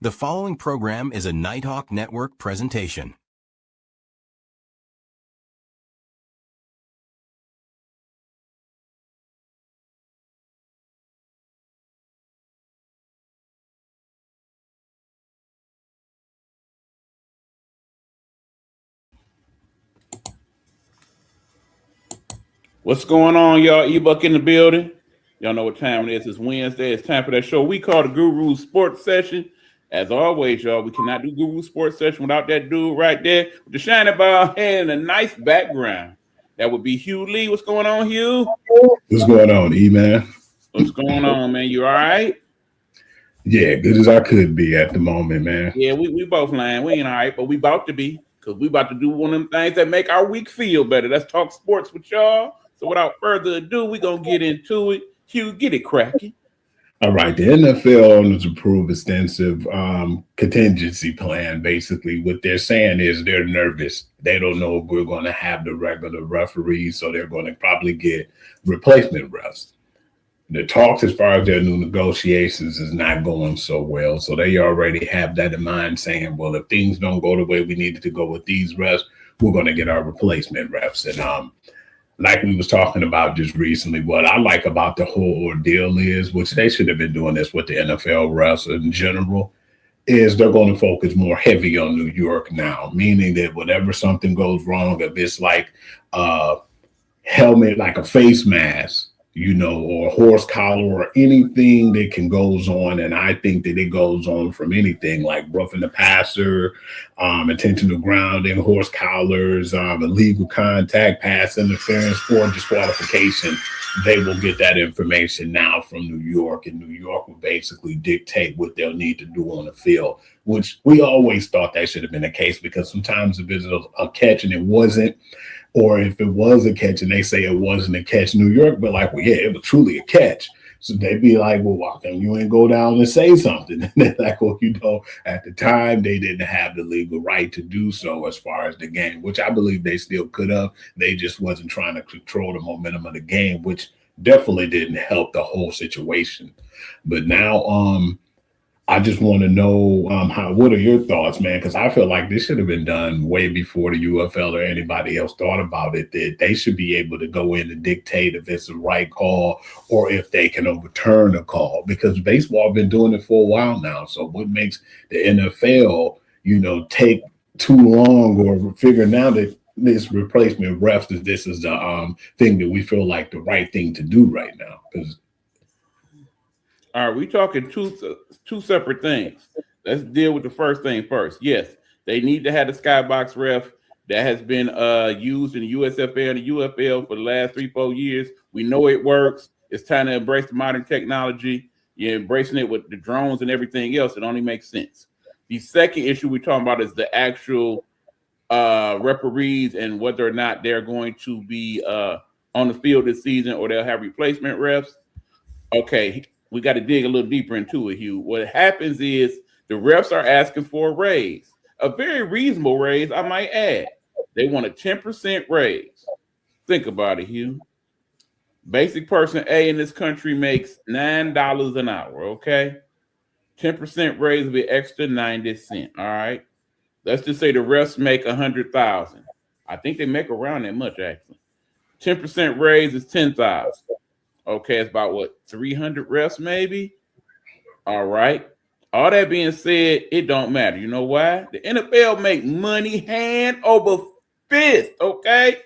The following program is a Nighthawk Network presentation. What's going on, y'all? E-Buck in the building. Y'all know what time it is. It's Wednesday. It's time for that show we call the Guru Sports Session. As always, y'all, we cannot do Guru Sports Session without that dude right there with the shiny bald head and a nice background. That would be Hugh Lee. What's going on, Hugh? What's going on, E-Man? What's going on, man? You all right? Yeah, good as I could be at the moment, man. Yeah, we both lying. We ain't all right, but we about to be because we about to do one of them things that make our week feel better. Let's talk sports with y'all. So without further ado, we're going to get into it. Hugh, get it cracking. All right, the NFL has approved extensive contingency plan. Basically, what they're saying is they're nervous. They don't know if we're going to have the regular referees, so they're going to probably get replacement refs. The talks as far as their new negotiations is not going so well. So they already have that in mind saying, well, if things don't go the way we needed to go with these refs, we're going to get our replacement refs. And like we was talking about just recently, what I like about the whole ordeal is, which they should have been doing this with the NFL refs in general, is they're going to focus more heavy on New York now, meaning that whenever something goes wrong, if it's like a helmet, like a face mask, or a horse collar or anything that can goes on. And I think that it goes on from anything like roughing the passer, intentional grounding, horse collars, illegal contact, pass interference, or disqualification. They will get that information now from New York, and New York will basically dictate what they'll need to do on the field, which we always thought that should have been the case, because sometimes if it's a catch and it wasn't, or if it was a catch and they say it wasn't a catch, New York, but like, well, yeah, it was truly a catch. So they'd be like, well, why can't you ain't go down and say something? And they're like, well, at the time they didn't have the legal right to do so as far as the game, which I believe they still could have. They just wasn't trying to control the momentum of the game, which definitely didn't help the whole situation. But now, I just want to know what are your thoughts, man? Because I feel like this should have been done way before the UFL or anybody else thought about it, that they should be able to go in and dictate if it's the right call or if they can overturn a call, because baseball been doing it for a while now. So what makes the NFL, take too long or figuring out that this replacement refs, this is the thing that we feel like the right thing to do right now? Because all right, we talking two separate things. Let's deal with the first thing first. Yes, they need to have the skybox ref that has been used in the USFL and the UFL for the last 3-4 years. We know it works. It's time to embrace the modern technology. You're embracing it with the drones and everything else. It only makes sense. The second issue we're talking about is the actual referees and whether or not they're going to be on the field this season or they'll have replacement refs. Okay. We got to dig a little deeper into it, Hugh. What happens is the refs are asking for a raise, a very reasonable raise, I might add. They want a 10% raise. Think about it, Hugh. Basic person A in this country makes $9 an hour, okay? 10% raise will be extra 90 cents, all right? Let's just say the refs make $100,000. I think they make around that much, actually. 10% raise is $10,000. Okay, it's about what, 300 refs maybe? All right. All that being said, it don't matter. You know why? The NFL make money hand over fist, okay?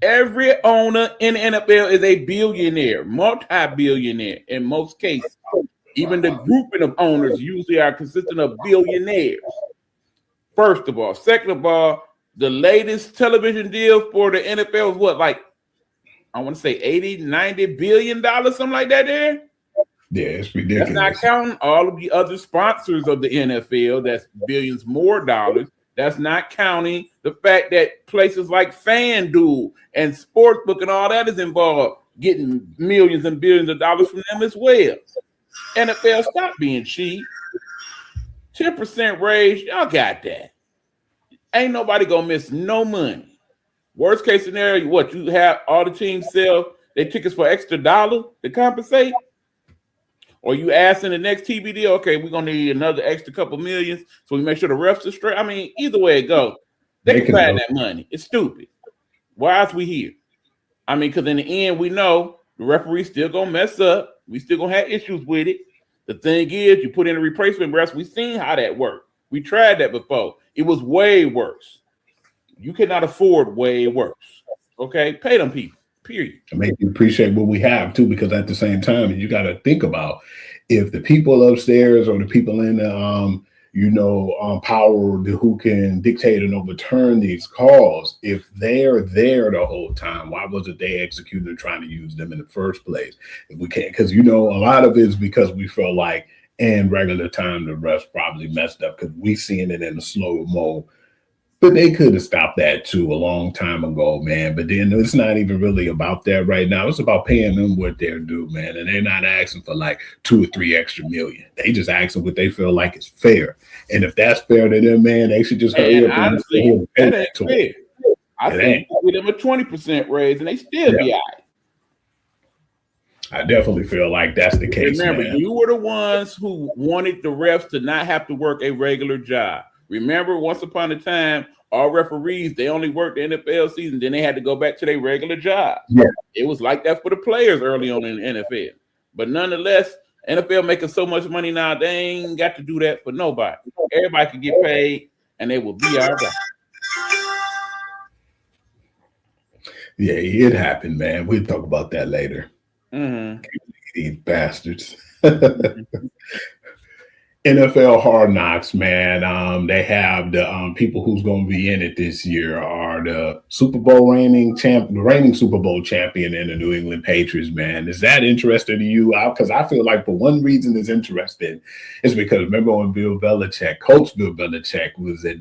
Every owner in the NFL is a billionaire, multi-billionaire in most cases. Even the grouping of owners usually are consistent of billionaires. First of all. Second of all, the latest television deal for the NFL is what, like, I want to say 80, 90 billion dollars, something like that there. Yeah, it's ridiculous. That's not counting all of the other sponsors of the NFL. That's billions more dollars. That's not counting the fact that places like FanDuel and Sportsbook and all that is involved, getting millions and billions of dollars from them as well. NFL, stop being cheap. 10% raise, y'all got that. Ain't nobody gonna miss no money. Worst case scenario, what you have all the teams sell their tickets for extra $1 to compensate? Or you ask in the next TV deal, okay, we're gonna need another extra couple millions, so we make sure the refs are straight. I mean, either way it goes, they can find that money. It's stupid. Why is we here? I mean, because in the end, we know the referee's still gonna mess up. We still gonna have issues with it. The thing is, you put in a replacement refs. We've seen how that worked. We tried that before. It was way worse. You cannot afford way worse. Okay, pay them people. Period. To make you appreciate what we have too, because at the same time, you got to think about if the people upstairs or the people in the power who can dictate and overturn these calls, if they're there the whole time, why wasn't they executing and trying to use them in the first place? If we can't, because a lot of it is because we feel like in regular time the refs probably messed up because we seeing it in a slow mo. But they could have stopped that too a long time ago, man. But then it's not even really about that right now. It's about paying them what they're due, man. And they're not asking for like 2 or 3 extra million. They just asking what they feel like is fair. And if that's fair to them, man, they should just hurry up. Honestly, that ain't fair. I think give them a 20% raise and they still be all right. I definitely feel like that's the case. Remember, man. You were the ones who wanted the refs to not have to work a regular job. Remember, once upon a time, all referees, they only worked the NFL season, then they had to go back to their regular job. Yeah. It was like that for the players early on in the NFL. But nonetheless, NFL making so much money now, they ain't got to do that for nobody. Everybody can get paid, and they will be all right. Yeah, it happened, man. We'll talk about that later. Mm-hmm. These bastards. NFL Hard Knocks, man. They have the people who's going to be in it this year are the reigning Super Bowl champion in the New England Patriots, man. Is that interesting to you? Because I feel like for one reason it's interesting is because remember when Coach Bill Belichick was at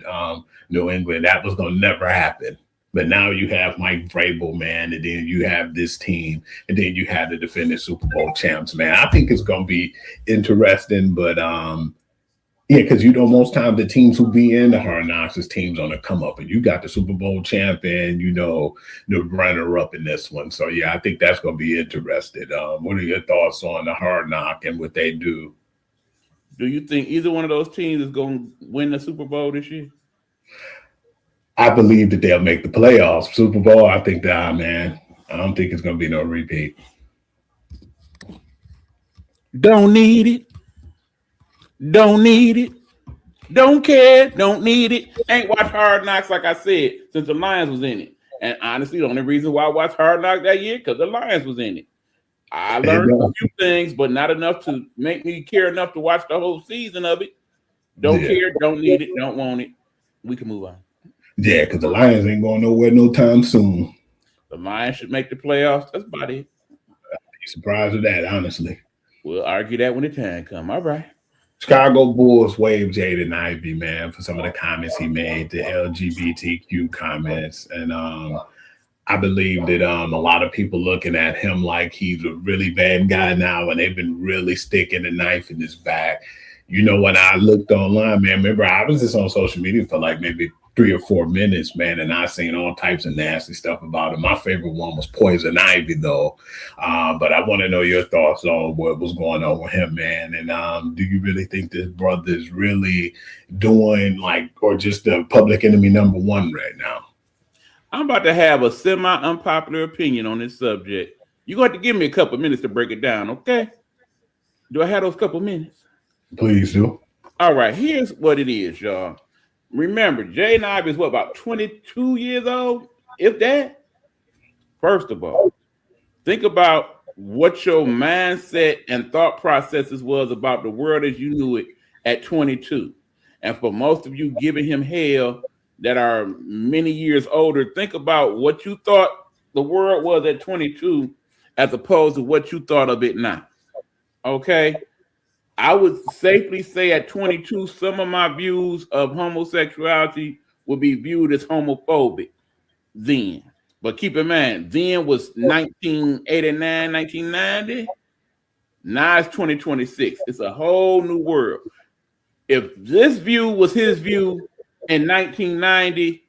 New England, that was going to never happen. But now you have Mike Vrabel, man, and then you have this team, and then you have the defending Super Bowl champs, man. I think it's going to be interesting, but because most times the teams who be in the Hard Knocks is teams on the come up, and you got the Super Bowl champion, the runner up in this one. So yeah, I think that's going to be interesting. What are your thoughts on the Hard Knock and what they do? Do you think either one of those teams is going to win the Super Bowl this year? I believe that they'll make the playoffs. Super Bowl, I think that, man. I don't think it's going to be no repeat. Don't need it. Don't need it. Don't care. Don't need it. Ain't watched Hard Knocks, like I said, since the Lions was in it. And honestly, the only reason why I watched Hard Knocks that year, because the Lions was in it. I learned a few things, but not enough to make me care enough to watch the whole season of it. Don't care. Don't need it. Don't want it. We can move on. Yeah, because the Lions ain't going nowhere no time soon. The Lions should make the playoffs. That's about it. I'd be surprised with that, honestly. We'll argue that when the time comes. All right. Chicago Bulls waived Jaden Ivey, man, for some of the comments he made, the LGBTQ comments. And I believe that a lot of people looking at him like he's a really bad guy now, and they've been really sticking a knife in his back. When I looked online, man, remember I was just on social media for like maybe 3 or 4 minutes, man, and I seen all types of nasty stuff about him. My favorite one was Poison Ivy, though. But I want to know your thoughts on what was going on with him, man. And do you really think this brother is really doing or just the public enemy number one right now? I'm about to have a semi-unpopular opinion on this subject. You're going to have to give me a couple minutes to break it down, okay? Do I have those couple minutes? Please do. All right, here's what it is, y'all. Remember, Jaden Ivey is about 22 years old, if that? First of all, think about what your mindset and thought processes was about the world as you knew it at 22. And for most of you giving him hell that are many years older, think about what you thought the world was at 22 as opposed to what you thought of it now. Okay? I would safely say at 22, some of my views of homosexuality would be viewed as homophobic then. But keep in mind, then was 1989, 1990. Now it's 2026. It's a whole new world. If this view was his view in 1990,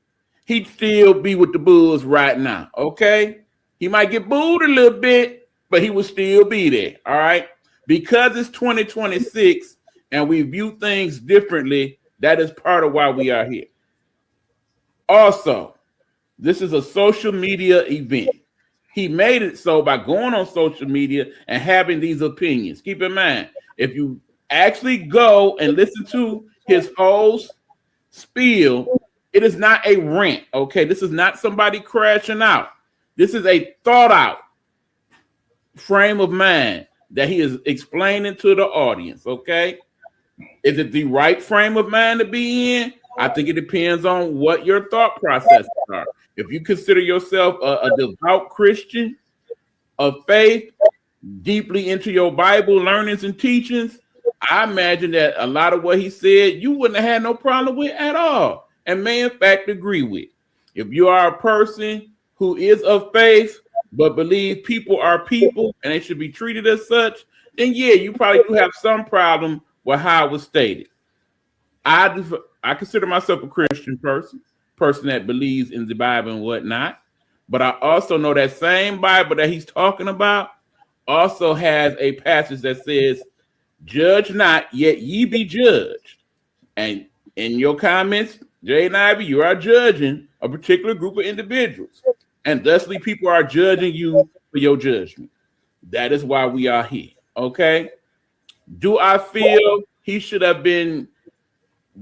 he'd still be with the Bulls right now, okay? He might get booed a little bit, but he would still be there, all right? Because it's 2026 and we view things differently, that is part of why we are here. Also, this is a social media event. He made it so by going on social media and having these opinions. Keep in mind, if you actually go and listen to his whole spiel, it is not a rant, okay? This is not somebody crashing out. This is a thought out frame of mind that he is explaining to the audience, okay? Is it the right frame of mind to be in? I think it depends on what your thought processes are. If you consider yourself a devout Christian of faith, deeply into your Bible learnings and teachings, I imagine that a lot of what he said, you wouldn't have had no problem with at all, and may in fact agree with. If you are a person who is of faith, but believe people are people and they should be treated as such, then yeah, you probably do have some problem with how it was stated. I consider myself a Christian person that believes in the Bible and whatnot, but I also know that same Bible that he's talking about also has a passage that says, "Judge not, yet ye be judged." And in your comments, Jay and Ivy, you are judging a particular group of individuals, and thusly people are judging you for your judgment. That is why we are here. Okay. Do I feel he should have been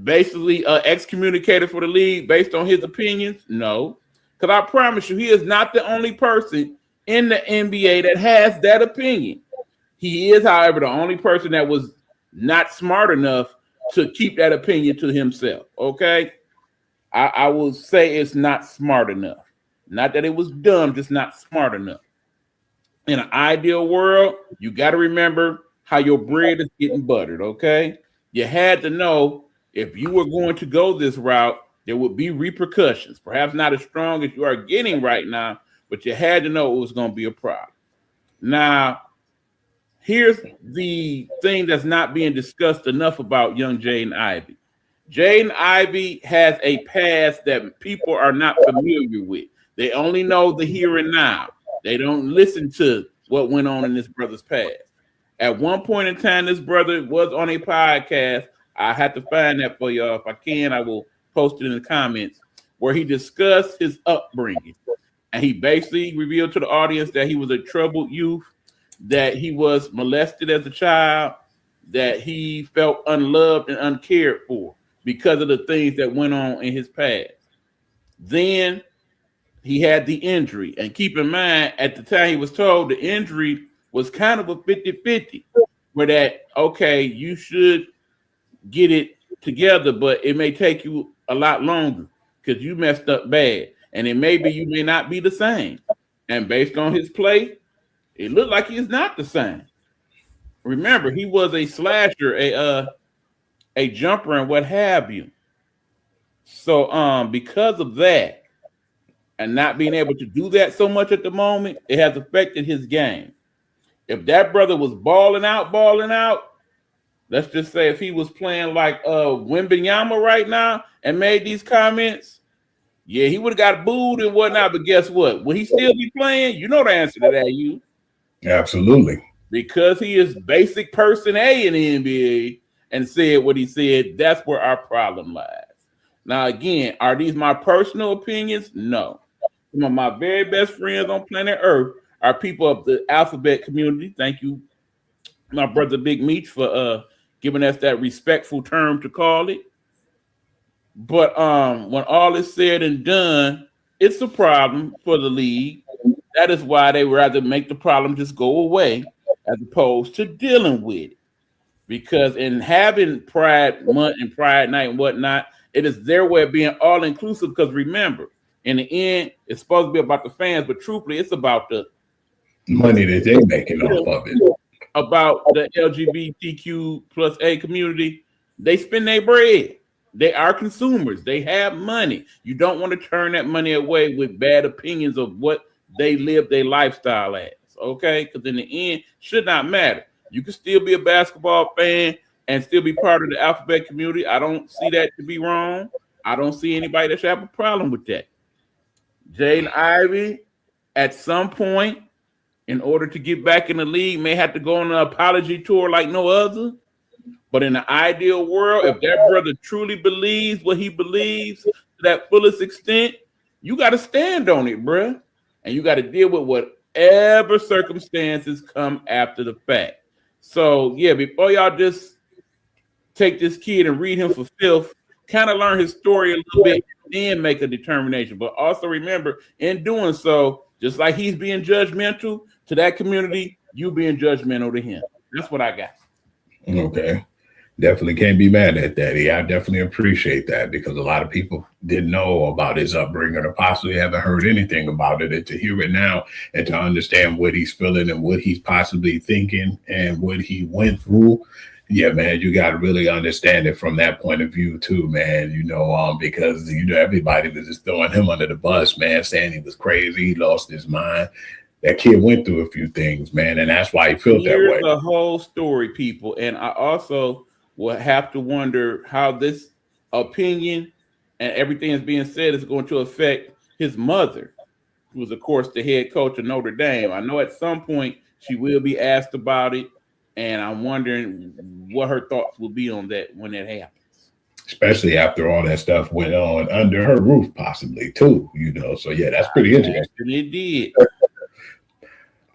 basically excommunicated for the league based on his opinions? No, because I promise you, he is not the only person in the NBA that has that opinion. He is, however, the only person that was not smart enough to keep that opinion to himself. Okay, I will say it's not smart enough. Not that it was dumb, just not smart enough. In an ideal world, you got to remember how your bread is getting buttered. Okay, you had to know if you were going to go this route, there would be repercussions. Perhaps not as strong as you are getting right now, but you had to know it was going to be a problem. Now, here's the thing that's not being discussed enough about young Jaden Ivey. Jaden Ivey has a past that people are not familiar with. They only know the here and now. They don't listen to what went on in this brother's past. At one point in time, this brother was on a podcast. I have to find that for y'all. If I can, I will post it in the comments, where he discussed his upbringing. And he basically revealed to the audience that he was a troubled youth, that he was molested as a child, that he felt unloved and uncared for because of the things that went on in his past. Then he had the injury. And keep in mind, at the time he was told, the injury was kind of a 50-50, where that, okay, you should get it together, but it may take you a lot longer because you messed up bad. And it may be you may not be the same. And based on his play, it looked like he's not the same. Remember, he was a slasher, a jumper, and what have you. So because of that, and not being able to do that so much at the moment, it has affected his game. If that brother was balling out, let's just say if he was playing like Wembanyama right now and made these comments, yeah, he would have got booed and whatnot. But guess what? Will he still be playing? You know the answer to that, you. Absolutely. Because he is basic person A in the NBA and said what he said, that's where our problem lies. Now, again, are these my personal opinions? No. Some of my very best friends on planet Earth are people of the alphabet community. Thank you, my brother Big Meech, for giving us that respectful term to call it. But when all is said and done, it's a problem for the league. That is why they would rather make the problem just go away as opposed to dealing with it. Because in having Pride Month and Pride Night and whatnot, it is their way of being all-inclusive. Because remember, in the end, it's supposed to be about the fans, but truthfully, it's about the money that they're making off of it. About the LGBTQ plus A community. They spend their bread. They are consumers. They have money. You don't want to turn that money away with bad opinions of what they live their lifestyle as, okay? Because in the end, should not matter. You can still be a basketball fan and still be part of the alphabet community. I don't see that to be wrong. I don't see anybody that should have a problem with that. Jaden Ivey, at some point in order to get back in the league, may have to go on an apology tour like no other. But in the ideal world, if that brother truly believes what he believes to that fullest extent, you got to stand on it, bruh. And you got to deal with whatever circumstances come after the fact. So, yeah, before y'all just take this kid and read him for filth, kind of learn his story a little bit, then make a determination. But also remember, in doing so, just like he's being judgmental to that community, you being judgmental to him. That's what I got. Okay. Definitely can't be mad at that. Yeah, I definitely appreciate that because a lot of people didn't know about his upbringing or possibly haven't heard anything about it. And to hear it now and to understand what he's feeling and what he's possibly thinking and what he went through, yeah, man, you got to really understand it from that point of view too, man. Because everybody was just throwing him under the bus, man, saying he was crazy, he lost his mind. That kid went through a few things, man, and that's why he felt that way. Here's the whole story, people, and I also will have to wonder how this opinion and everything that's being said is going to affect his mother, who was, of course, the head coach of Notre Dame. I know at some point she will be asked about it, and I'm wondering what her thoughts will be on that when that happens. Especially after all that stuff went on under her roof, possibly, too, So, yeah, that's pretty interesting. It did.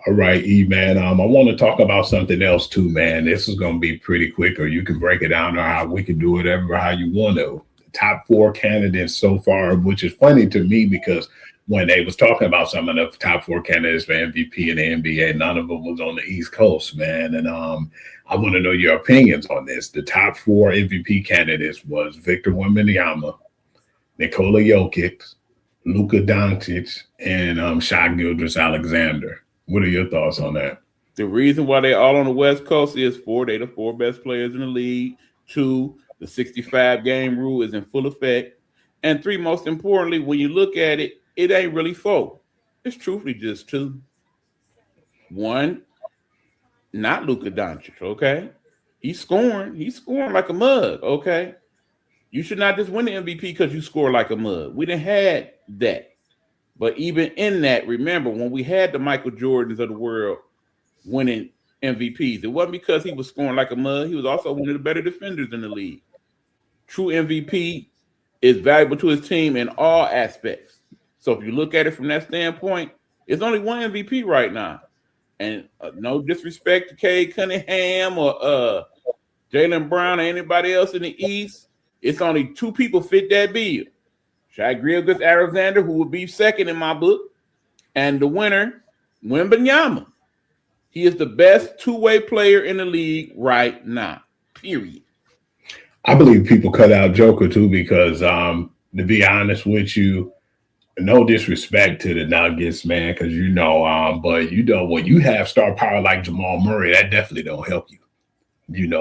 All right, E, man. I want to talk about something else too, man. This is going to be pretty quick, or you can break it down, or how we can do whatever how you want to. The top 4 candidates so far, which is funny to me because when they was talking about some of the top 4 candidates for MVP in the NBA, none of them was on the East Coast, man. And I want to know your opinions on this. The top 4 MVP candidates was Victor Wembanyama, Nikola Jokic, Luka Doncic, and Shai Gilgeous-Alexander. What are your thoughts on that? The reason why they're all on the West Coast is they're the 4 best players in the league. 2, the 65-game rule is in full effect. And 3, most importantly, when you look at it, it ain't really 4. It's truthfully just 2. 1, not Luka Doncic, okay? He's scoring like a mug, okay? You should not just win the MVP because you score like a mug. We done had that. But even in that, remember, when we had the Michael Jordans of the world winning MVPs, it wasn't because he was scoring like a mug. He was also one of the better defenders in the league. True MVP is valuable to his team in all aspects. So if you look at it from that standpoint, it's only one MVP right now. And no disrespect to Cade Cunningham or Jaylen Brown or anybody else in the East, it's only 2 people fit that bill. Shai Gilgeous-Alexander, who will be second in my book, and the winner, Wembanyama. He is the best 2-way player in the league right now, period. I believe people cut out Joker, too, because to be honest with you, no disrespect to the Nuggets, man, because but when you have star power like Jamal Murray, that definitely don't help you.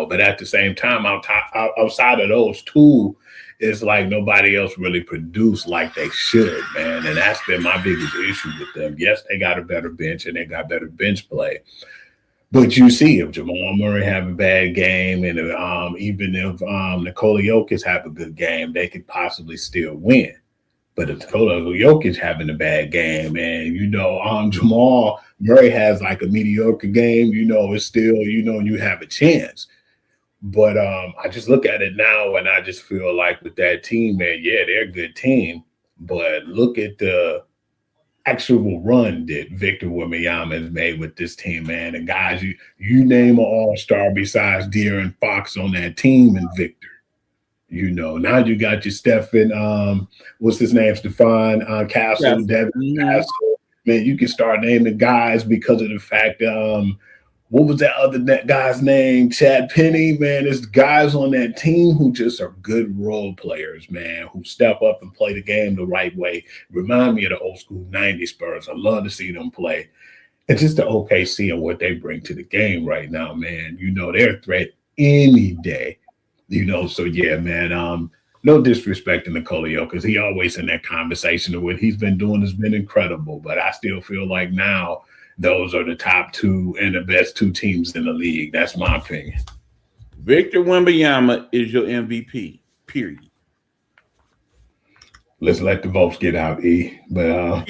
But at the same time, outside of those 2, it's like nobody else really produced like they should, man. And that's been my biggest issue with them. Yes, they got a better bench and they got better bench play. But you see, if Jamal Murray have a bad game and even if Nikola Jokic have a good game, they could possibly still win. But if Nikola Jokic having a bad game and, Jamal Murray has like a mediocre game, it's still, you have a chance. But I just look at it now and I just feel like with that team, man, yeah, they're a good team. But look at the actual run that Victor Wembanyama has made with this team, man. And guys, you name an all-star besides De'Aaron Fox on that team and Victor. Now you got your Stephen, what's his name? Stephon Castle, Yes. Devin Castle. Man, you can start naming guys because of the fact what was that other guy's name? Chad Penny, man. There's guys on that team who just are good role players, man, who step up and play the game the right way. Remind me of the old school 90s Spurs. I love to see them play. And just the OKC and what they bring to the game right now, man. They're a threat any day. So yeah, man. No disrespect to Nikola Jokic, because he always in that conversation of what he's been doing has been incredible. But I still feel like now those are the top 2 and the best 2 teams in the league. That's my opinion. Victor Wembanyama is your MVP, period. Let's let the votes get out, E. But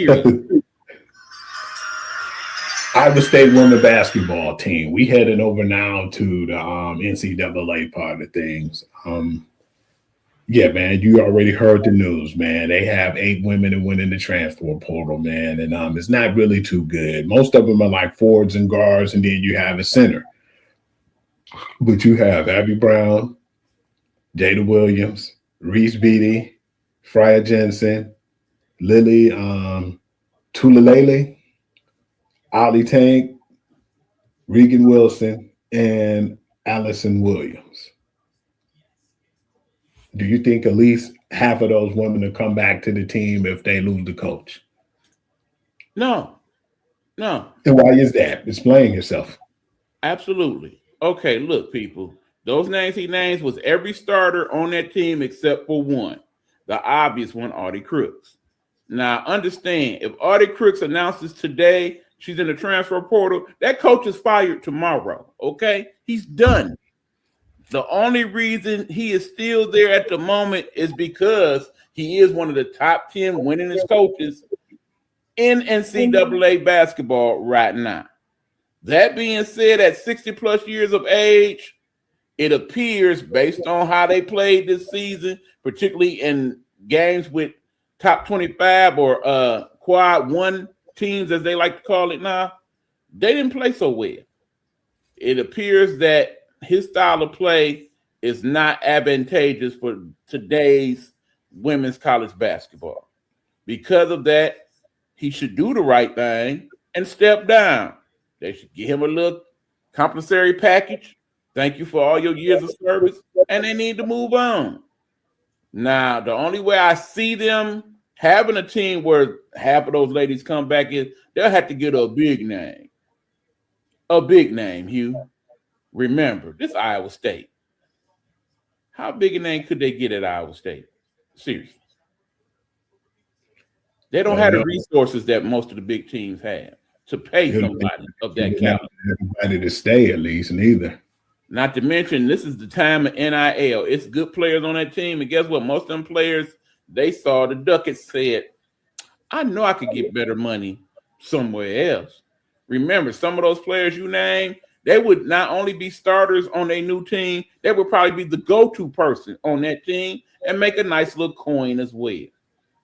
Iowa State women basketball team. We headed over now to the NCAA part of things. Yeah, man, you already heard the news, man. They have 8 women that went in the transfer portal, man, and it's not really too good. Most of them are like forwards and guards, and then you have a center. But you have Abby Brown, Jada Williams, Reese Beatty, Freya Jensen, Lily Tulalele, Ollie Tank, Regan Wilson, and Allison Williams. Do you think at least half of those women will come back to the team if they lose the coach? No. And why is that? Explain yourself. Absolutely. Okay, look, people. Those names he names was every starter on that team except for one. The obvious one, Audie Crooks. Now, understand, if Audie Crooks announces today she's in the transfer portal, that coach is fired tomorrow, okay? He's done. The only reason he is still there at the moment is because he is one of the top 10 winningest coaches in NCAA basketball right now. That being said, at 60 plus years of age, it appears based on how they played this season, particularly in games with top 25 or quad one teams, as they like to call it now, they didn't play so well. It appears that his style of play is not advantageous for today's women's college basketball. Because of that, he should do the right thing and step down. They should give him a little compensatory package. Thank you for all your years of service, and they need to move on. Now, the only way I see them having a team where half of those ladies come back is they'll have to get a big name. A big name, Hugh. Remember, this Iowa State. How big a name could they get at Iowa State? Seriously. They don't have the resources that most of the big teams have to pay somebody of that caliber. Everybody to stay at least, neither. Not to mention, this is the time of NIL. It's good players on that team. And guess what? Most of them players, they saw the Ducats said, I know I could get better money somewhere else. Remember, some of those players you named, they would not only be starters on a new team, they would probably be the go-to person on that team and make a nice little coin as well.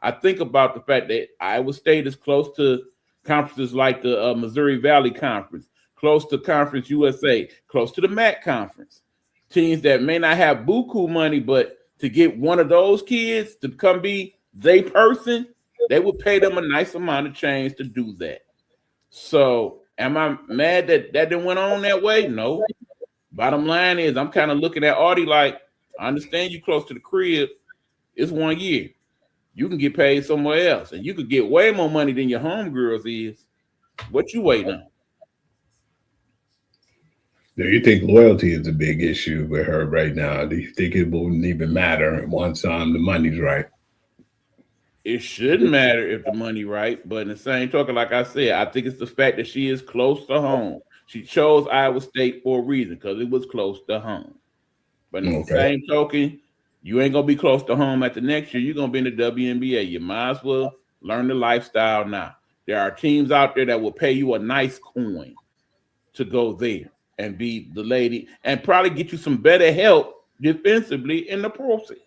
I think about the fact that Iowa State is close to conferences like the Missouri Valley Conference, close to Conference USA, close to the MAC Conference. Teams that may not have buku money, but to get one of those kids to come be they person, they would pay them a nice amount of change to do that. So am I mad that didn't went on that way? No. Bottom line is I'm kind of looking at Audie like, I understand you close to the crib. It's 1 year. You can get paid somewhere else, and you could get way more money than your homegirls is. What you waiting on? Do you think loyalty is a big issue with her right now? Do you think it wouldn't even matter once the money's right? It shouldn't matter if the money right, but in the same token, like I said, I think it's the fact that she is close to home. She chose Iowa State for a reason because it was close to home. But in the same token, you ain't gonna be close to home at the next year. You're gonna be in the WNBA. You might as well learn the lifestyle now. There are teams out there that will pay you a nice coin to go there and be the lady and probably get you some better help defensively in the process.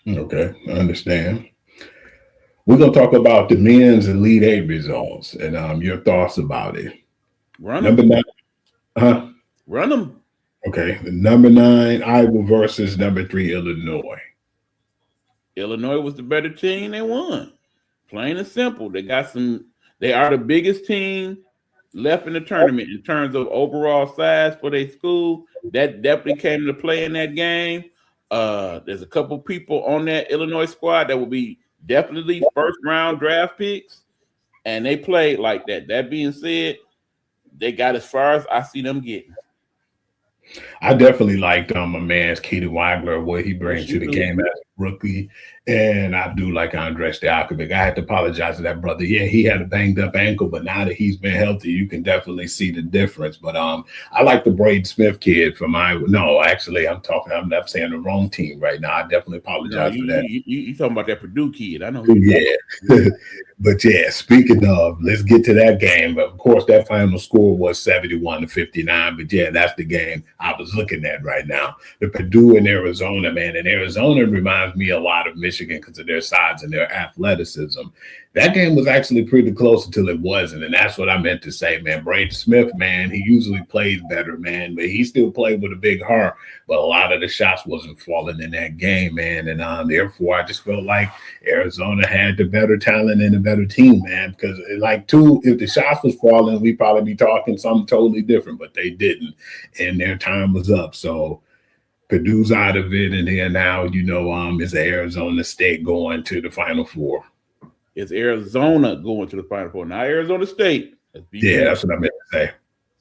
Okay, I understand. We're gonna talk about the men's Elite Eight results and your thoughts about it. Run number them. 9, Run them. Okay, number 9 Iowa versus number 3 Illinois. Illinois was the better team. They won. Plain and simple. They are the biggest team left in the tournament in terms of overall size for their school. That definitely came into play in that game. There's a couple people on that Illinois squad that will be definitely first round draft picks, and they played like that. That being said, they got as far as I see them getting. I definitely liked my man's Katie Weigler, what he brings to the game as a rookie. And I do like Andrej Stojakovic. I had to apologize to that brother. Yeah, he had a banged up ankle, but now that he's been healthy, you can definitely see the difference. But I like the Braden Smith kid from Iowa. No, actually, I'm saying the wrong team right now. I definitely apologize for that. You talking about that Purdue kid. I know. Yeah. But yeah, speaking of, let's get to that game. But of course, that final score was 71-59. But yeah, that's the game I was looking at right now. The Purdue and Arizona, man. And Arizona reminds me a lot of Michigan because of their size and their athleticism. That game was actually pretty close until it wasn't. And that's what I meant to say, man. Braden Smith, man, he usually plays better, man, but he still played with a big heart. But a lot of the shots wasn't falling in that game, man. And therefore, I just felt like Arizona had the better talent and a better team, man. Because if the shots was falling, we'd probably be talking something totally different, but they didn't. And their time was up. So Purdue's out of it. And then now, is Arizona State going to the Final Four. It's Arizona going to the Final Four, not Arizona State. Yeah, that's what I meant to say.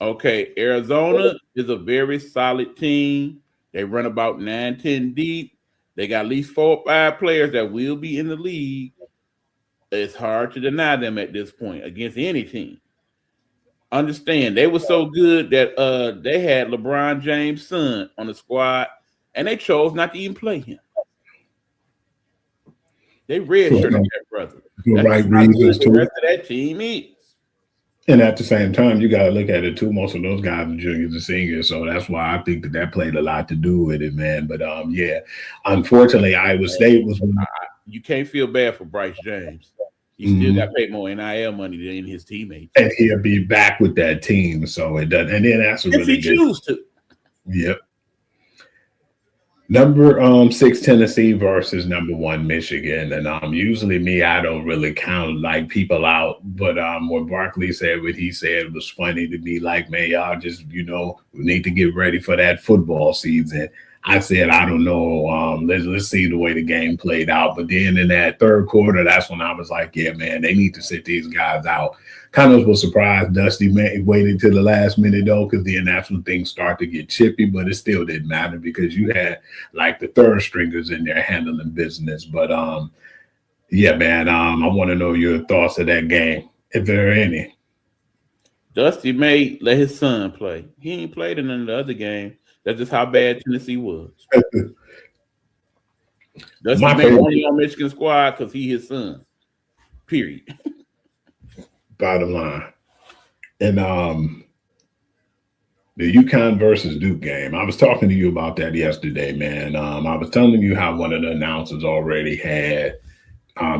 Okay, Arizona is a very solid team. They run about 9-10 deep. They got at least 4 or 5 players that will be in the league. It's hard to deny them at this point against any team. Understand, they were so good that they had LeBron James' son on the squad, and they chose not to even play him. They redshirted that brother. The right reasons too. The rest of that team is. And at the same time, you got to look at it too. Most of those guys are juniors and seniors, so that's why I think that played a lot to do with it, man. But yeah, unfortunately, Iowa State was. You can't feel bad for Bryce James. He still got paid more NIL money than his teammates, and he'll be back with that team. So it doesn't. And then that's a really if he chooses to. Yep. Number 6 Tennessee versus number 1 Michigan, and usually me, I don't really count like people out, but when Barkley said what he said was funny to me. Like, man, y'all just we need to get ready for that football season. I said, I don't know. Let's see the way the game played out. But then in that third quarter, that's when I was like, yeah, man, they need to sit these guys out. Kind of was surprised Dusty waited till the last minute, though, because then that's when things start to get chippy. But it still didn't matter because you had like the third stringers in there handling business. But yeah, man, I want to know your thoughts of that game, if there are any. Dusty May let his son play. He ain't played in none of the other games. That's just how bad Tennessee was. Dusty May only on Michigan squad because he his son. Period. Bottom line. And the UConn versus Duke game, I was talking to you about that yesterday, man. I was telling you how one of the announcers already had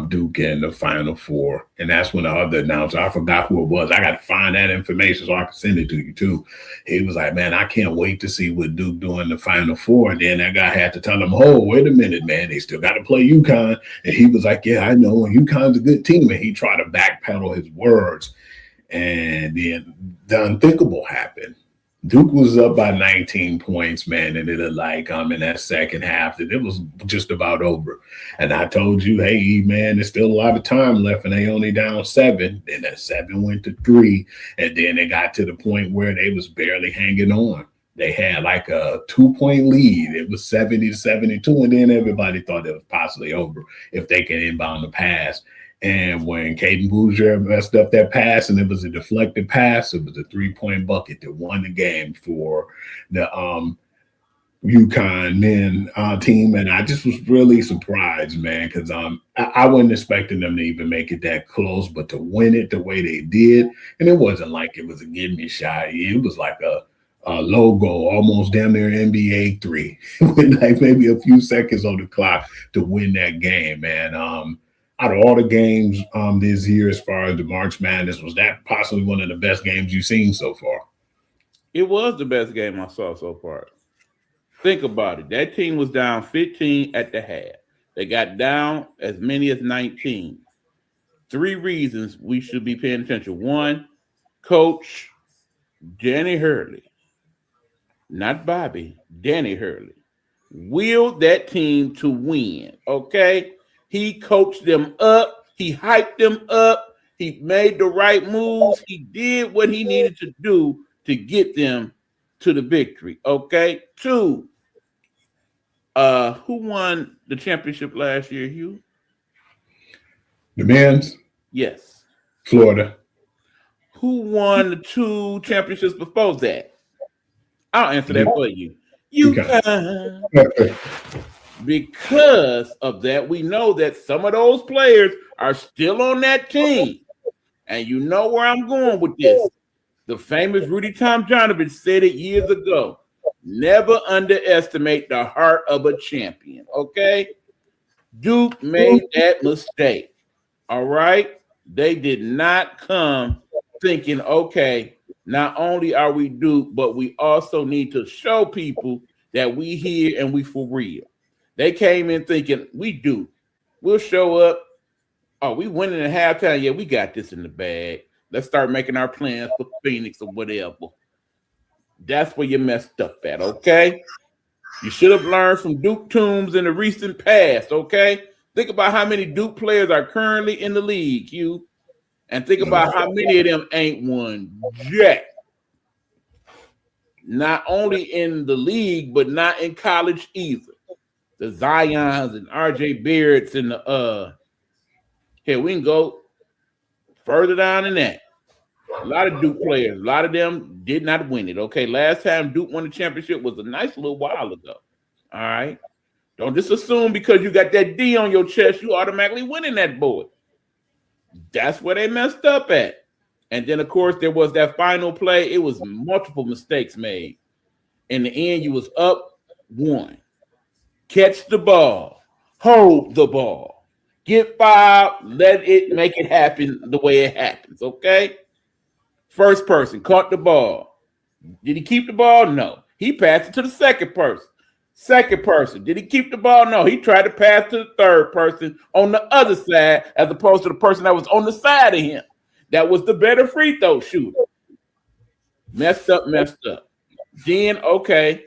Duke in the Final Four. And that's when the other announcer, I forgot who it was. I got to find that information so I can send it to you too. He was like, man, I can't wait to see what Duke do in the Final Four. And then that guy had to tell him, oh, wait a minute, man, they still got to play UConn. And he was like, yeah, I know. And UConn's a good team. And he tried to backpedal his words. And then the unthinkable happened. Duke was up by 19 points, man, and it looked like in that second half that it was just about over. And I told you, hey, man, there's still a lot of time left, and they only down 7. Then that 7 went to 3, and then they got to the point where they was barely hanging on. They had like a 2-point lead. It was 70-72, and then everybody thought it was possibly over if they can inbound the pass. And when Caden Bouger messed up that pass and it was a deflected pass, it was a 3-point bucket that won the game for the UConn men team. And I just was really surprised, man, because I wasn't expecting them to even make it that close, but to win it the way they did. And it wasn't like it was a give me shot. It was like a logo, almost damn near NBA 3 with like maybe a few seconds on the clock to win that game, man. Out of all the games this year, as far as the March Madness, was that possibly one of the best games you've seen so far? It was the best game I saw so far. Think about it. That team was down 15 at the half. They got down as many as 19. 3 reasons we should be paying attention. 1, Coach Danny Hurley, not Bobby, Danny Hurley, willed that team to win, okay? He coached them up. He hyped them up. He made the right moves. He did what he needed to do to get them to the victory. Okay. 2, who won the championship last year, Hugh? The men's? Yes. Florida. Who won the 2 championships before that? I'll answer that for you. UConn. Because of that, we know that some of those players are still on that team. And you know where I'm going with this. The famous Rudy Tomjanovich said it years ago. Never underestimate the heart of a champion, okay? Duke made that mistake, all right? They did not come thinking, okay, not only are we Duke, but we also need to show people that we here and we for real. They came in thinking, we Duke. We'll show up. Oh, we winning at halftime. Yeah, we got this in the bag. Let's start making our plans for Phoenix or whatever. That's where you messed up at, okay? You should have learned from Duke Toombs in the recent past, okay? Think about how many Duke players are currently in the league, Hugh, and think about how many of them ain't won jack. Not only in the league, but not in college either. The Zions and RJ Barretts and the here we can go further down than that. A lot of Duke players, a lot of them did not win it. Okay, last time Duke won the championship was a nice little while ago. All right, don't just assume because you got that D on your chest, you automatically winning that board. That's where they messed up at. And then, of course, there was that final play. It was multiple mistakes made. In the end, you was up 1. Catch the ball, hold the ball, get fouled, let it make it happen the way it happens. Okay. First person caught the ball. Did he keep the ball? No. He passed it to the second person. Second person. Did he keep the ball? No. He tried to pass to the third person on the other side as opposed to the person that was on the side of him. That was the better free throw shooter. Messed up. Then, okay,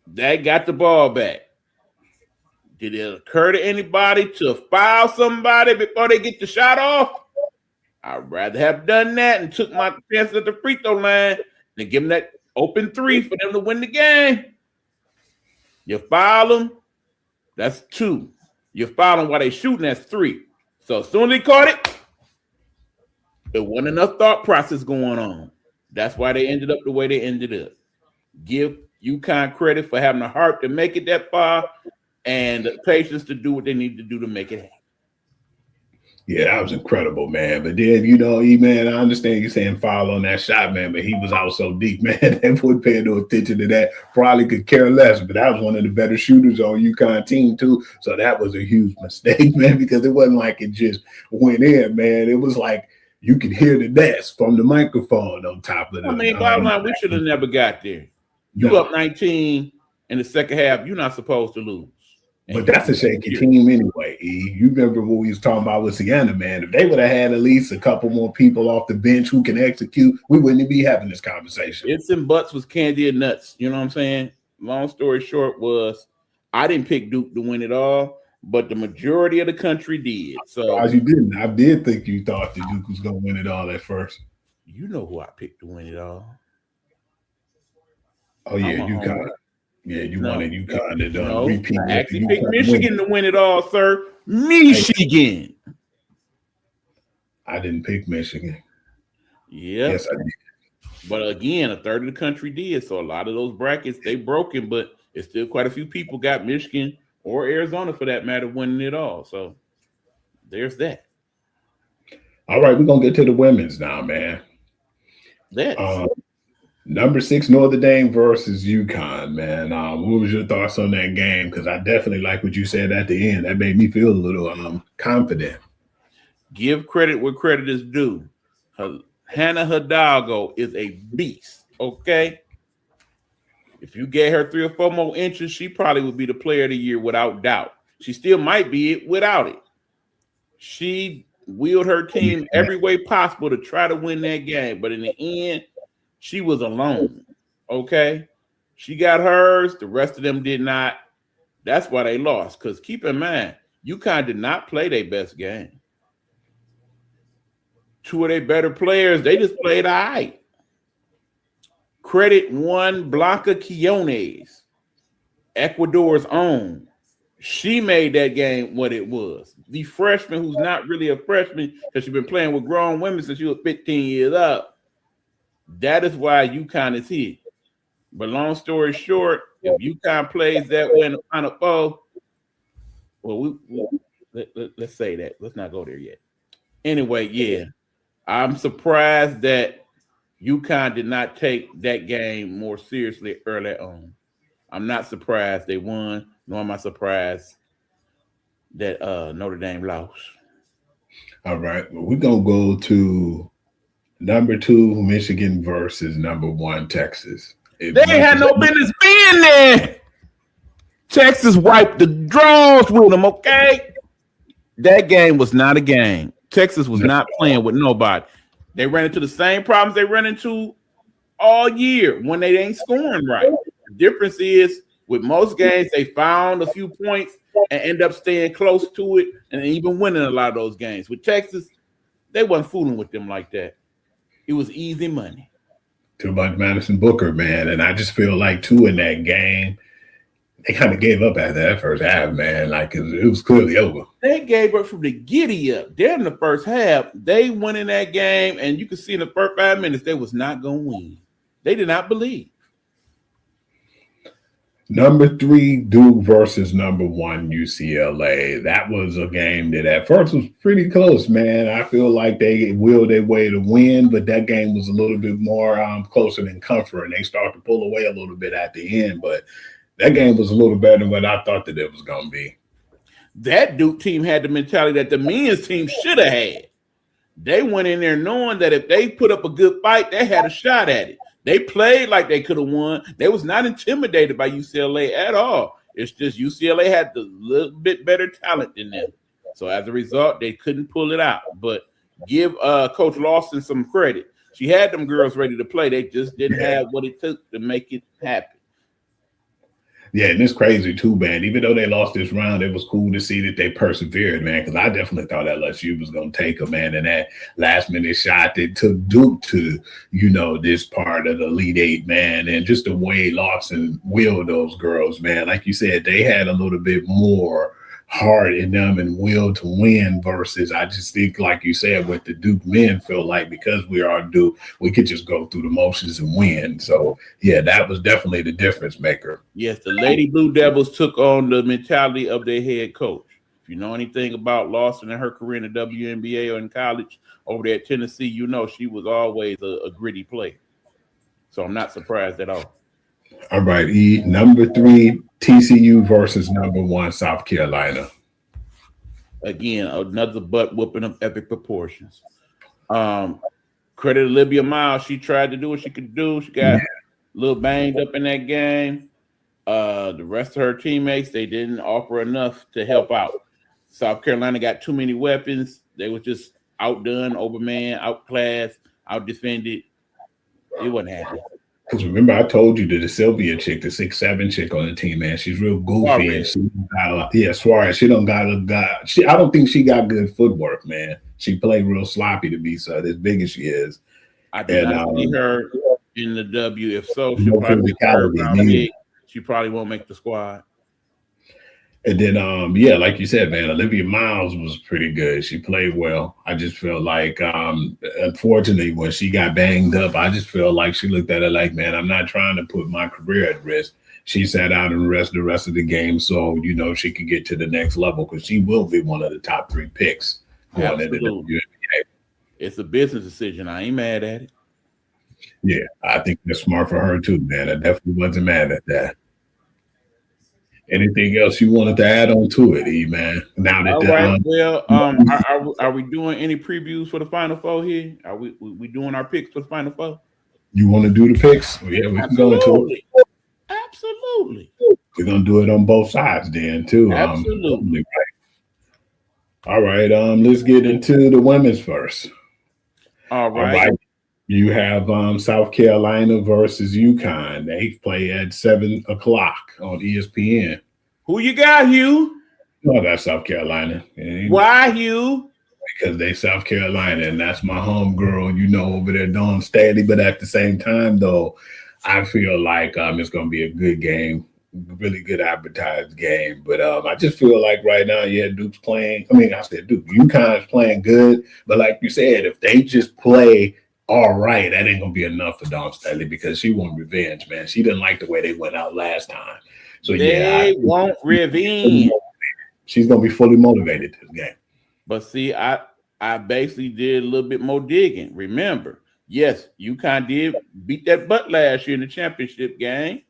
they got the ball back. Did it occur to anybody to foul somebody before they get the shot off? I'd rather have done that and took my chances at the free throw line than give them that open 3 for them to win the game. You foul them, that's 2. You foul them while they shooting, that's 3. So as soon as they caught it, there wasn't enough thought process going on. That's why they ended up the way they ended up. Give UConn credit for having the heart to make it that far and the patience to do what they need to do to make it happen. Yeah, that was incredible, man. But then, you know, man, I understand you saying foul on that shot, man, but he was out so deep, man. They wouldn't pay no attention to that. Probably could care less, but that was one of the better shooters on UConn team, too. So that was a huge mistake, man, because it wasn't like it just went in, man. It was like you could hear the desk from the microphone on top of it. I mean, bottom line, we should have never got there. You up 19 in the second half, you're not supposed to lose. But that's a shaky team anyway. You remember what we was talking about with Sienna, man. If they would have had at least a couple more people off the bench who can execute, we wouldn't be having this conversation. It's and butts was candy and nuts. You know what I'm saying? Long story short was I didn't pick Duke to win it all, but the majority of the country did. So as you didn't. I did think you thought that Duke was going to win it all at first. You know who I picked to win it all. Oh, yeah, UConn. Yeah, you wanted UConn to repeat. I actually picked Michigan to win it all, sir. Michigan. I didn't pick Michigan. Yeah. Yes, I did. But again, a third of the country did. So a lot of those brackets, they broken, but it's still quite a few people got Michigan or Arizona for that matter winning it all. So there's that. All right, we're going to get to the women's now, man. Number 6, Notre Dame versus UConn, man. What was your thoughts on that game? Because I definitely like what you said at the end. That made me feel a little confident. Give credit where credit is due. Hannah Hidalgo is a beast, okay? If you gave her 3 or 4 more inches, she probably would be the player of the year without doubt. She still might be it without it. She wheeled her team every way possible to try to win that game, but in the end, she was alone, okay? She got hers. The rest of them did not. That's why they lost, because keep in mind, UConn did not play their best game. 2 of their better players, they just played all right. Credit one Blanca Quinones, Ecuador's own. She made that game what it was. The freshman who's not really a freshman because she's been playing with grown women since she was 15 years up. That is why UConn is here. But long story short, if UConn plays that way in the Final Four, Well, let's say that. Let's not go there yet. Anyway, yeah, I'm surprised that UConn did not take that game more seriously early on. I'm not surprised they won, nor am I surprised that Notre Dame lost. All right. Well, we're going to go to number 2, Michigan versus number 1, Texas. They had no business being there. Texas wiped the draws with them, okay? That game was not a game. Texas was not playing with nobody. They ran into the same problems they ran into all year when they ain't scoring right. The difference is with most games, they found a few points and end up staying close to it and even winning a lot of those games. With Texas, they wasn't fooling with them like that. It was easy money. Too much Madison Booker, man. And I just feel like, too, in that game, they kind of gave up after that first half, man. Like, it was clearly over. They gave up from the giddy up. There in the first half, they went in that game, and you could see in the first 5 minutes they was not going to win. They did not believe. Number 3, Duke versus number 1, UCLA. That was a game that at first was pretty close, man. I feel like they willed their way to win, but that game was a little bit more closer than comfort, and they started to pull away a little bit at the end. But that game was a little better than what I thought that it was going to be. That Duke team had the mentality that the men's team should have had. They went in there knowing that if they put up a good fight, they had a shot at it. They played like they could have won. They was not intimidated by UCLA at all. It's just UCLA had a little bit better talent than them. So as a result, they couldn't pull it out. But give Coach Lawson some credit. She had them girls ready to play. They just didn't have what it took to make it happen. Yeah, and it's crazy too, man. Even though they lost this round, it was cool to see that they persevered, man, because I definitely thought LSU was going to take them, man. And that last-minute shot that took Duke to, this part of the Elite Eight, man, and just the way Lawson willed those girls, man. Like you said, they had a little bit more heart in them and will to win versus I just think, like you said, with the Duke men feel like because we are Duke, we could just go through the motions and win. So, yeah, that was definitely the difference maker. Yes, the Lady Blue Devils took on the mentality of their head coach. If you know anything about Lawson and her career in the WNBA or in college over there at Tennessee, she was always a gritty player. So I'm not surprised at all. All right, number 3, TCU versus number 1, South Carolina. Again, another butt whooping of epic proportions. Credit Olivia Miles. She tried to do what she could do. She got a little banged up in that game. The rest of her teammates, they didn't offer enough to help out. South Carolina got too many weapons. They were just outdone, overmanned, outclassed, outdefended. It wasn't happening. Because remember, I told you that the Sylvia chick, the 6'7" chick on the team, man, she's real goofy. And Suarez, she don't got I don't think she got good footwork, man. She played real sloppy to be as big as she is. I did not see her in the W. If so, she probably won't make the squad. And then, like you said, man, Olivia Miles was pretty good. She played well. I just feel like, unfortunately, when she got banged up, I just feel like she looked at it like, man, I'm not trying to put my career at risk. She sat out and rested the rest of the game so, she could get to the next level because she will be one of the top 3 picks going into the WNBA. It's a business decision. I ain't mad at it. Yeah, I think that's smart for her too, man. I definitely wasn't mad at that. Anything else you wanted to add on to it, man? Now that are we doing any previews for the Final Four here? Are we doing our picks for the Final Four? You want to do the picks? Yeah, we can go into it. Absolutely. We're gonna do it on both sides then too. Absolutely. All right. Let's get into the women's first. All right. You have South Carolina versus UConn. They play at 7:00 on ESPN. Who you got, Hugh? Oh, that's South Carolina. Why, Hugh? Because they South Carolina, and that's my home girl, over there doing steady. But at the same time, though, I feel like it's going to be a good game, really good advertised game. But I just feel like right now, Duke's playing. I said Duke. UConn's playing good. But like you said, if they just play all right, that ain't gonna be enough for Dawn Staley because she want revenge, man. She didn't like the way they went out last time. So they want revenge. She's going to be fully motivated this game. But see, I basically did a little bit more digging. Remember, yes, UConn did beat that butt last year in the championship game,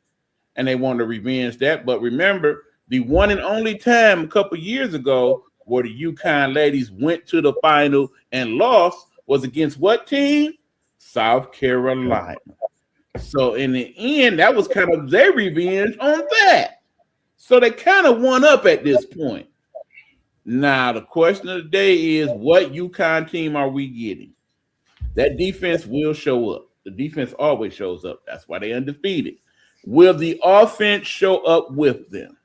and they wanted to revenge that. But remember, the one and only time a couple years ago where the UConn ladies went to the final and lost was against what team? South Carolina. So in the end, that was kind of their revenge on that. So they kind of won up at this point. Now, the question of the day is, what UConn team are we getting? That defense will show up. The defense always shows up. That's why they undefeated. Will the offense show up with them?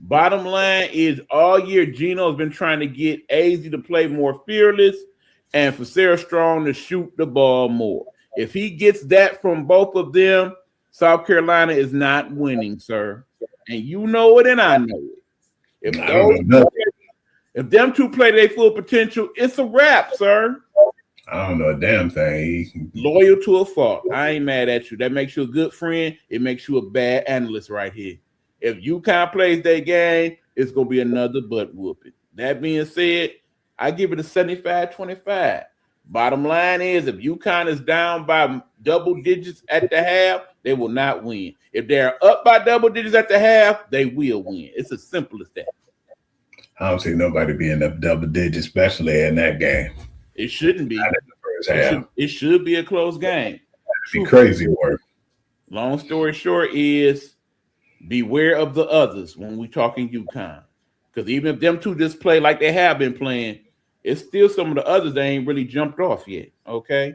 Bottom line is, all year, Gino has been trying to get AZ to play more fearless and for Sarah Strong to shoot the ball more. If he gets that from both of them, South Carolina is not winning, sir. And you know it, and I know it. If them two play their full potential, it's a wrap, sir. I don't know a damn thing. Loyal to a fault. I ain't mad at you. That makes you a good friend. It makes you a bad analyst right here. If UConn plays their game, it's going to be another butt whooping. That being said, I give it a 75-25. Bottom line is, if UConn is down by double digits at the half, they will not win. If they're up by double digits at the half, they will win. It's as simple as that. I don't see nobody being up double digits, especially in that game. It shouldn't be. Not in the first half. It should be a close game. It'd be crazy work. Long story short is, beware of the others when we talking UConn. Because even if them two just play like they have been playing, it's still some of the others that ain't really jumped off yet, okay?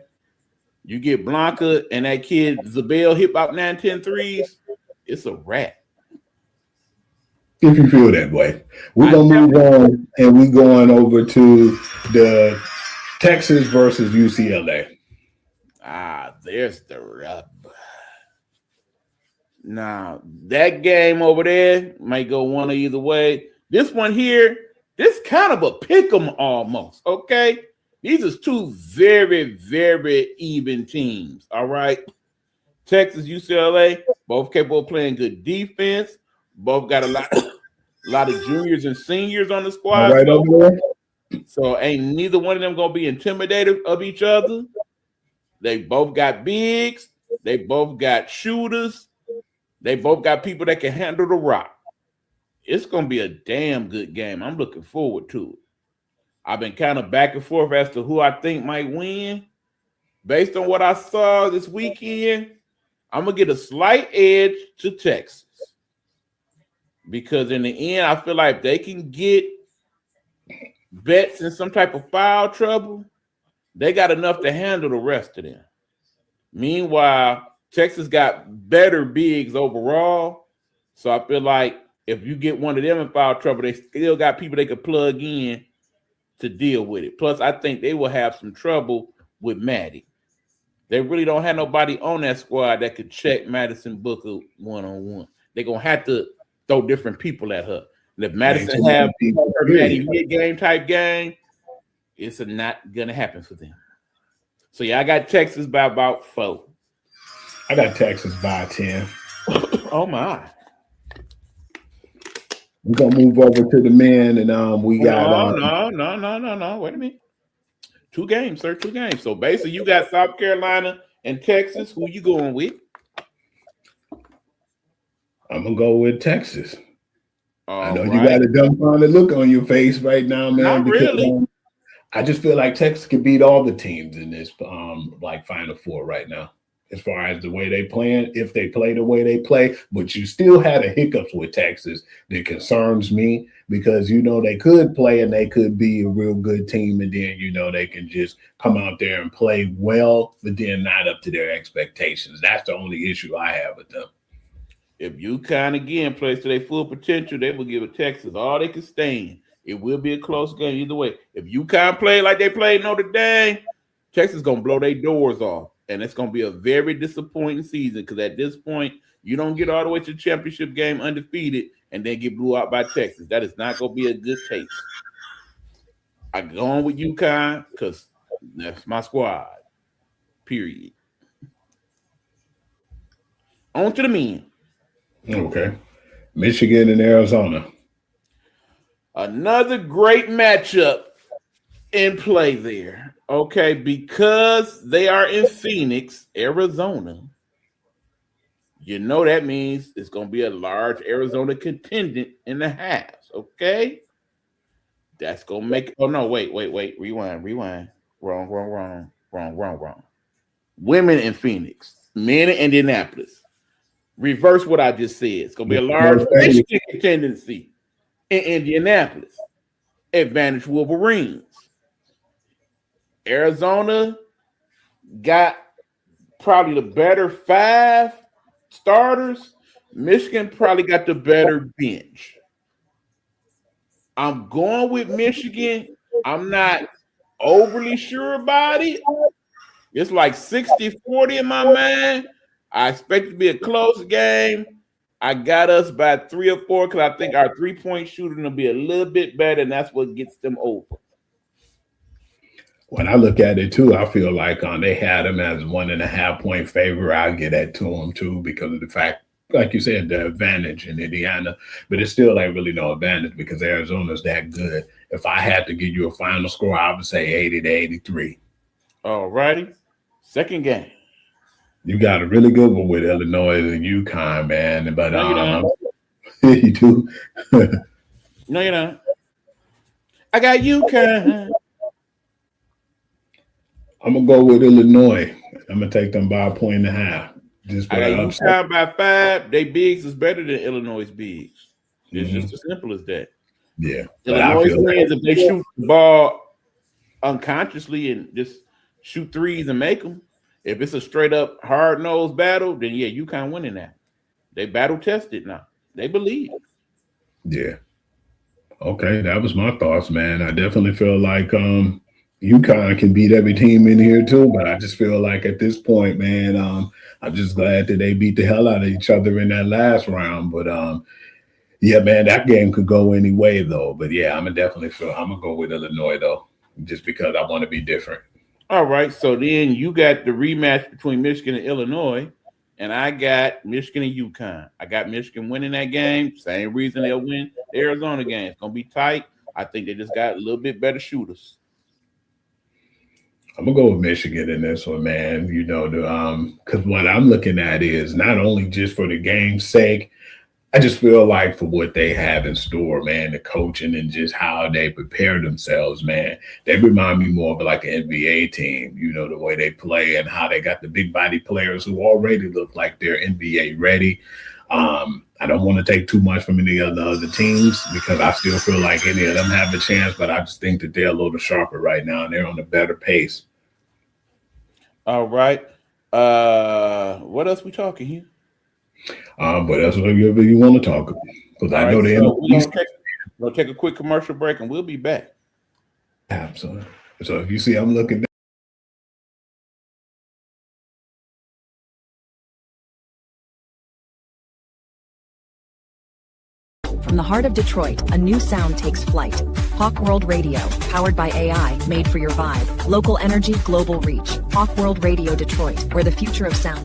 You get Blanca and that kid Zabel hit about 9-10 threes, it's a wrap. If you feel that way. We're going to move on, and we're going over to the Texas versus UCLA. There's the rub. Now, that game over there might go one or either way. This one here, this kind of a pick 'em almost, okay? These are two very, very even teams, all right? Texas, UCLA, both capable of playing good defense. Both got a lot of juniors and seniors on the squad. All right, over there. So ain't neither one of them going to be intimidated of each other. They both got bigs. They both got shooters. They both got people that can handle the rock. It's going to be a damn good game. I'm looking forward to it. I've been kind of back and forth as to who I think might win. Based on what I saw this weekend, I'm going to get a slight edge to Texas. Because in the end, I feel like they can get Betts in some type of foul trouble. They got enough to handle the rest of them. Meanwhile, Texas got better bigs overall. So I feel like if you get one of them in foul trouble, they still got people they could plug in to deal with it. Plus, I think they will have some trouble with Maddie. They really don't have nobody on that squad that could check Madison Booker one-on-one. They're going to have to throw different people at her. And if Madison have her Maddie mid-game type game, it's not going to happen for them. So, yeah, I got Texas by about 4. I got Texas by 10. Oh, my. We're going to move over to the men, and we got... No. Wait a minute. 2 games, sir. 2 games. So, basically, you got South Carolina and Texas. Who you going with? I'm going to go with Texas. I know right. you got a dumbfounded look on your face right now, man. Not really. I just feel like Texas could beat all the teams in this Final Four right now, as far as the way they playing, if they play the way they play. But you still had a hiccups with Texas that concerns me, because they could play and they could be a real good team, and then they can just come out there and play well, but then not up to their expectations. That's the only issue I have with them. If UConn again plays to their full potential, they will give it Texas all they can stand. It will be a close game either way. If UConn play like they played Notre Dame, Texas is going to blow their doors off. And it's going to be a very disappointing season, because at this point, you don't get all the way to the championship game undefeated and then get blew out by Texas. That is not going to be a good taste. I go on with UConn because that's my squad, period. On to the men. Okay. Michigan and Arizona. Another great matchup in play there. Okay, because they are in Phoenix, Arizona. You know that means it's going to be a large Arizona contingent in the house. Okay, that's going to make. Oh no, wait, rewind. Wrong. Women in Phoenix, men in Indianapolis. Reverse what I just said. It's going to be a large Michigan contingency in Indianapolis. Advantage Wolverines. Arizona got probably the better 5 starters. Michigan probably got the better bench. I'm going with Michigan. I'm not overly sure about it. It's like 60-40 in my mind. I expect it to be a close game. I got us by 3 or 4 because I think our 3-point shooting will be a little bit better, and that's what gets them over. When I look at it too, I feel like they had them as 1.5 point favorite. I'll get that to them too because of the fact, like you said, the advantage in Indiana, but it's still ain't really no advantage because Arizona's that good. If I had to give you a final score, I would say 80-83. All righty. Second game. You got a really good one with Illinois and UConn, man. But No, you do. No, you don't. I got UConn. I'm gonna go with Illinois. I'm gonna take them by 1.5. Just for I the got upside. UConn by 5. They bigs is better than Illinois' bigs. It's Mhm. just as simple as that. Yeah. But I Illinois feel wins if they shoot the ball unconsciously and just shoot threes and make them. If it's a straight up hard nosed battle, then yeah, UConn winning that. They battle tested now. They believe. yeah. Okay, that was my thoughts, man. I definitely feel like UConn can beat every team in here too, but I just feel like at this point, man, I'm just glad that they beat the hell out of each other in that last round. But yeah, man, that game could go any way though. But yeah, I'm gonna go with Illinois though, just because I want to be different. All right. So then you got the rematch between Michigan and Illinois, and I got Michigan and UConn. I got Michigan winning that game. Same reason they'll win the Arizona game. It's gonna be tight. I think they just got a little bit better shooters. I'm gonna go with Michigan in this one, man. You know, because what I'm looking at is not only just for the game's sake. I just feel like for what they have in store, man, the coaching and just how they prepare themselves, man, they remind me more of like an NBA team, you know, the way they play and how they got the big body players who already look like they're NBA ready. I don't want to take too much from any of the other teams because I still feel like any of them have a chance, but I just think that they're a little sharper right now and they're on a better pace. All right. What else we talking here? But that's whatever you want to talk about. Because I know they're in the East. We'll take a quick commercial break and we'll be back. Absolutely. So if you see I'm looking From the heart of Detroit, a new sound takes flight. Hawk World Radio, powered by AI, made for your vibe. Local energy, global reach. Hawk World Radio Detroit, where the future of sound.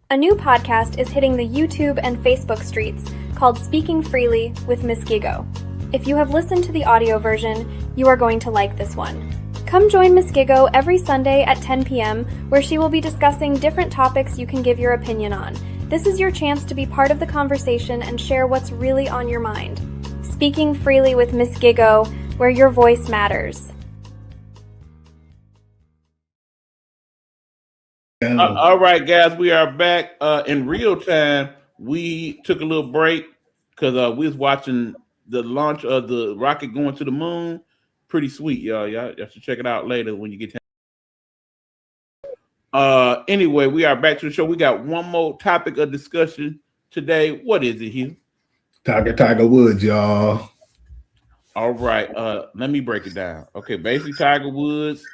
A new podcast is hitting the YouTube and Facebook streets called Speaking Freely with Miss Gigo. If you have listened to the audio version, you are going to like this one. Come join Miss Gigo every Sunday at 10 p.m. where she will be discussing different topics you can give your opinion on. This is your chance to be part of the conversation and share what's really on your mind. Speaking Freely with Miss Gigo, where your voice matters. All right, guys, we are back in real time. We took a little break because we was watching the launch of the rocket going to the moon. Pretty sweet, y'all. Y'all should check it out later when you get time. Anyway, we are back to the show. We got one more topic of discussion today. What is it, Hugh? Tiger Woods, y'all. All right. Let me break it down. Okay, basically Tiger Woods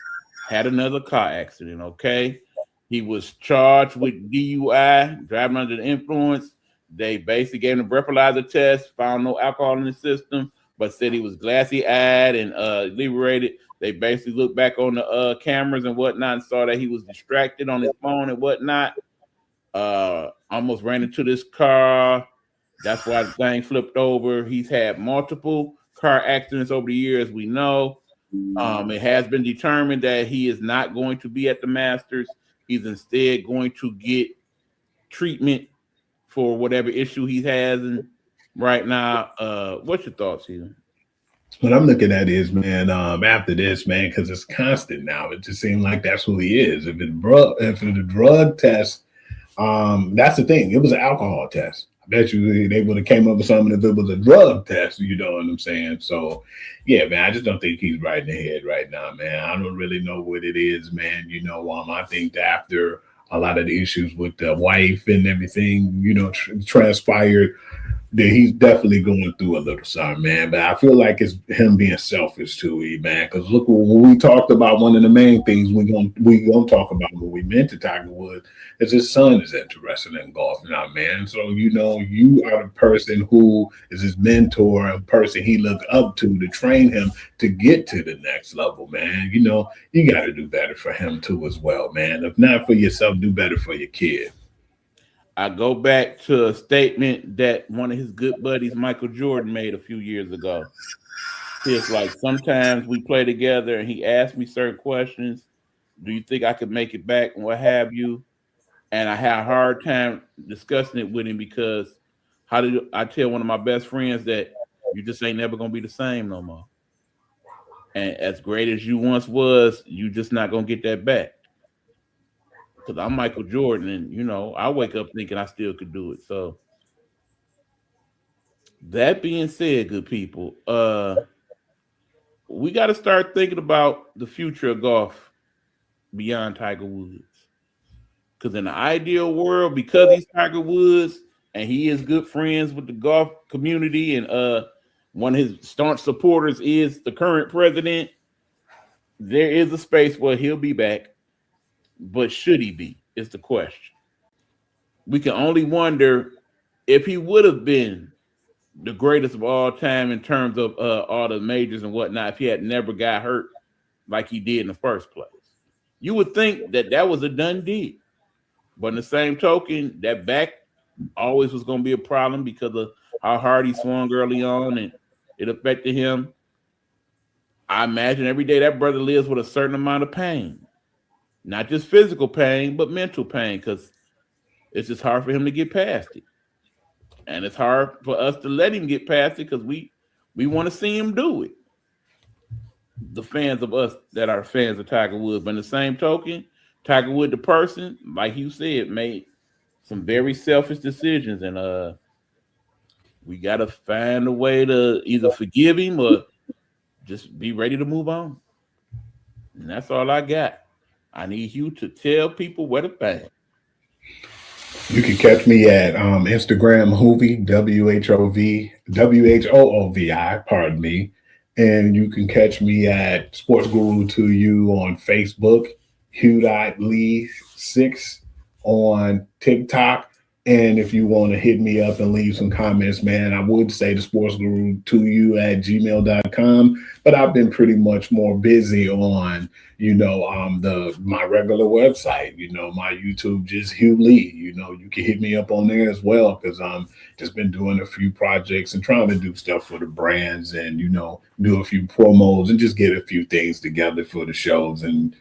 had another car accident. Okay, he was charged with DUI, driving under the influence. They basically gave him a breathalyzer test, found no alcohol in the system, but said he was glassy-eyed and liberated. They basically looked back on the cameras and whatnot and saw that he was distracted on his phone and whatnot. Almost ran into this car. That's why the thing flipped over. He's had multiple car accidents over the years, we know. It has been determined that he is not going to be at the Masters. He's instead going to get treatment for whatever issue he has right now. What's your thoughts here? What I'm looking at is, man, after this, man, because it's constant now. It just seems like that's who he is. If it's a drug test, that's the thing. It was an alcohol test. I bet you they would have came up with something if it was a drug test. You know what I'm saying? So, yeah, man, I just don't think he's right in the head right now, man. I don't really know what it is, man. You know, I think that after a lot of the issues with the wife and everything, you know, transpired, that he's definitely going through a little something, man. But I feel like it's him being selfish too, man. Because look, when we talked about one of the main things we gonna talk about when we mentioned Tiger Woods is his son is interested in golf now, man. So you know, you are the person who is his mentor, a person he looked up to train him to get to the next level, man. You know, you got to do better for him too as well, man. If not for yourself, do better for your kid. I go back to a statement that one of his good buddies, Michael Jordan, made a few years ago. It's like, sometimes we play together and he asked me certain questions. Do you think I could make it back and what have you? And I had a hard time discussing it with him because how did I tell one of my best friends that you just ain't never going to be the same no more? And as great as you once was, you just not going to get that back. Because I'm Michael Jordan, and you know, I wake up thinking I still could do it. So that being said, good people, we got to start thinking about the future of golf beyond Tiger Woods. Because in the ideal world, because he's Tiger Woods and he is good friends with the golf community, and one of his staunch supporters is the current president, there is a space where he'll be back. But should he be, is the question. We can only wonder if he would have been the greatest of all time in terms of all the majors and whatnot if he had never got hurt like he did in the first place. You would think that that was a done deal. But in the same token, that back always was going to be a problem because of how hard he swung early on, and it affected him. I imagine every day that brother lives with a certain amount of pain. Not just physical pain, but mental pain, because it's just hard for him to get past it. And it's hard for us to let him get past it because we want to see him do it. The fans of us that are fans of Tiger Woods. But in the same token, Tiger Woods, the person, like you said, made some very selfish decisions. And we got to find a way to either forgive him or just be ready to move on. And that's all I got. I need you to tell people where to find. You can catch me at Instagram Hoovy, WHOOVI, pardon me. And you can catch me at Sports Guru to You on Facebook, Hugh.Lee6 on TikTok. And if you want to hit me up and leave some comments, man, I would say the Sports Guru to You at gmail.com. But I've been pretty much more busy on, you know, my regular website, you know, my YouTube, just Hugh Lee. You know, you can hit me up on there as well because I'm just been doing a few projects and trying to do stuff for the brands and, you know, do a few promos and just get a few things together for the shows. And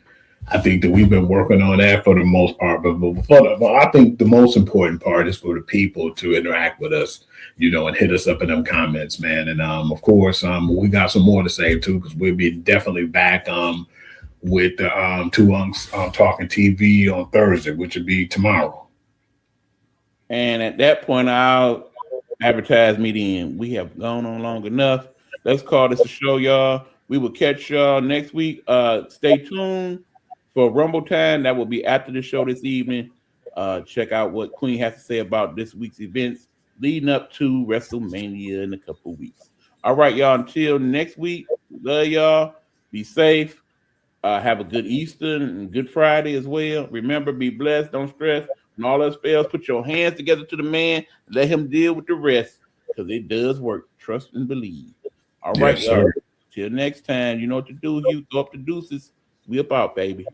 I think that we've been working on that for the most part, but I think the most important part is for the people to interact with us, you know, and hit us up in them comments, man. And of course, we got some more to say too, because we'll be definitely back with the Two Unks Talking TV on Thursday, which would be tomorrow. And at that point, I'll advertise me then. We have gone on long enough. Let's call this a show, y'all. We will catch y'all next week. Stay tuned for Rumble Time. That will be after the show this evening. Check out what Queen has to say about this week's events leading up to WrestleMania in a couple weeks. All right, y'all. Until next week, love y'all. Be safe. Have a good Easter and Good Friday as well. Remember, be blessed, don't stress. When all else fails, put your hands together to the man, let him deal with the rest, because it does work. Trust and believe. All right, Yes, sir. till next time, you know what to do. You go up the deuces. We up out, baby.